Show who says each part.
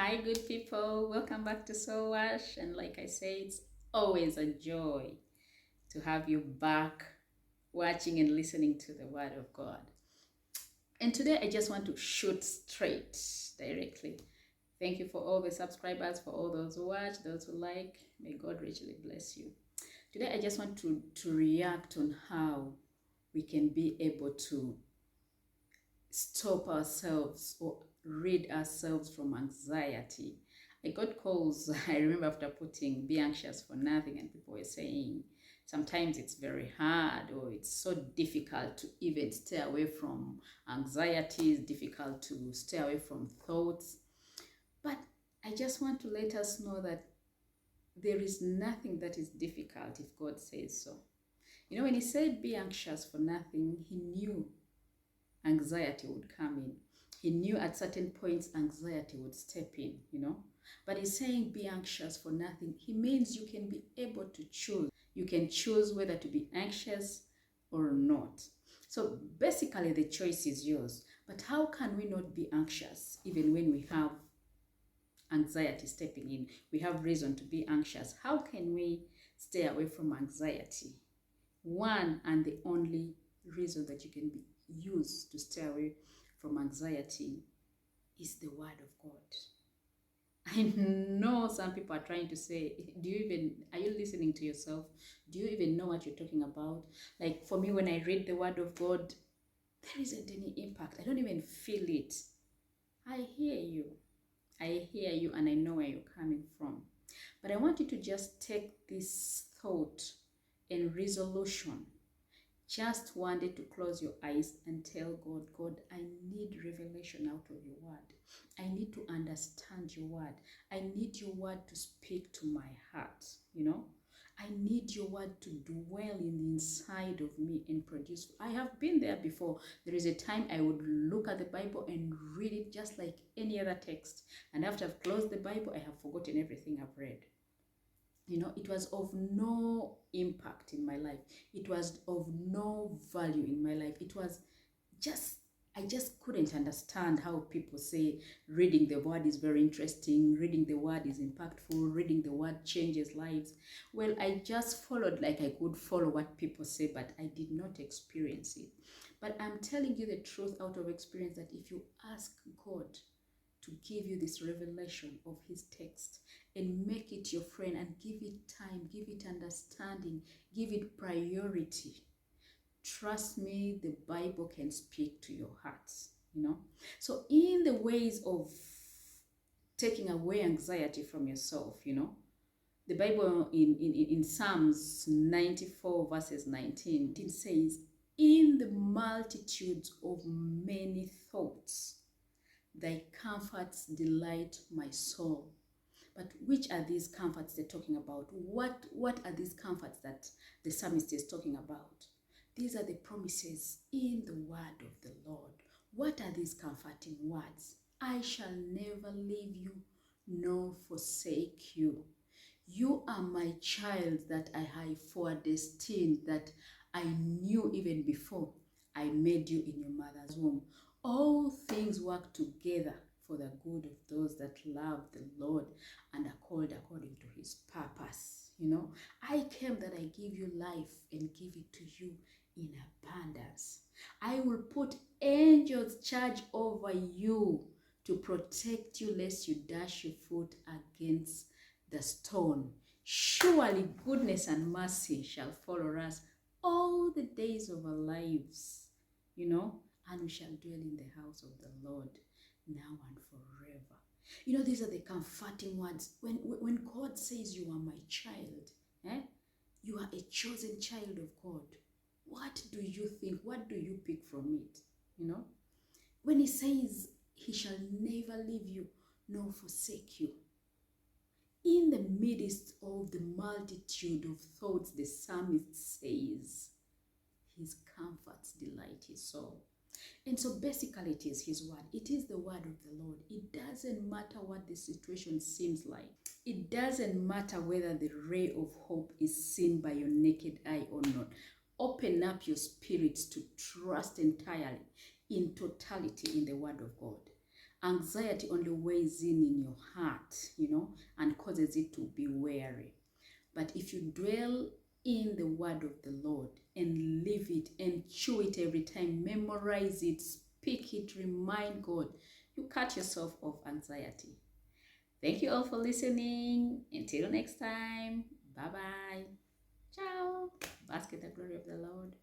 Speaker 1: Hi, good people. Welcome back to Soul Wash. And like I say, it's always a joy to have you back watching and listening to the Word of God. And today I just want to shoot straight directly. Thank you for all the subscribers, for all those who watch, those who like. May God richly bless you. Today I just want to react on how we can be able to stop ourselves or rid ourselves from anxiety. I got calls, I remember after putting be anxious for nothing, and people were saying sometimes it's very hard or it's so difficult to even stay away from anxiety, it's difficult to stay away from thoughts. But I just want to let us know that there is nothing that is difficult if God says so. You know, when he said be anxious for nothing, he knew anxiety would come in. He knew at certain points anxiety would step in, But he's saying be anxious for nothing. He means you can be able to choose. You can choose whether to be anxious or not. So basically the choice is yours. But how can we not be anxious even when we have anxiety stepping in? We have reason to be anxious. How can we stay away from anxiety? One and the only reason that you can be used to stay away from anxiety is the Word of God. I know some people are trying to say, are you listening to yourself? Do you even know what you're talking about? Like for me, when I read the Word of God, there isn't any impact. I don't even feel it. I hear you. And I know where you're coming from. But I want you to just take this thought and resolution. Just one day to close your eyes and tell God, God, I need revelation out of your word. I need to understand your word. I need your word to speak to my heart, I need your word to dwell in the inside of me and produce. I have been there before. There is a time I would look at the Bible and read it just like any other text. And after I've closed the Bible, I have forgotten everything I've read. It was of no impact in my life. It was of no value in my life. It was I just couldn't understand how people say reading the word is very interesting, reading the word is impactful, reading the word changes lives. Well, I just followed like I could follow what people say, but I did not experience it. But I'm telling you the truth out of experience that if you ask God to give you this revelation of his text and make it your friend and give it time, give it understanding, give it priority. Trust me, the Bible can speak to your hearts, So in the ways of taking away anxiety from yourself, the Bible in Psalms 94 verses 19, it says, in the multitudes of many thoughts, thy comforts delight my soul. But which are these comforts they're talking about? What are these comforts that the psalmist is talking about? These are the promises in the word of the Lord. What are these comforting words? I shall never leave you nor forsake you. You are my child that I have foredestined, that I knew even before I made you in your mother's womb. All things work together for the good of those that love the Lord and are called according to his purpose. I came that I give you life and give it to you in abundance. I will put angels charge over you to protect you lest you dash your foot against the stone. Surely goodness and mercy shall follow us all the days of our lives, and we shall dwell in the house of the Lord now and forever. These are the comforting words. When God says you are my child, you are a chosen child of God. What do you think? What do you pick from it? When he says he shall never leave you nor forsake you, in the midst of the multitude of thoughts, the psalmist says, his comforts delight his soul. And so basically it is his word. It is the word of the Lord. It doesn't matter what the situation seems like. It doesn't matter whether the ray of hope is seen by your naked eye or not. Open up your spirits to trust entirely, in totality, in the word of God. Anxiety only weighs in your heart, and causes it to be weary. But if you dwell in the word of the Lord and live it and chew it every time, memorize it, speak it, remind God, you cut yourself off anxiety. Thank you all for listening. Until next time, bye-bye. Ciao. Bask in the glory of the Lord.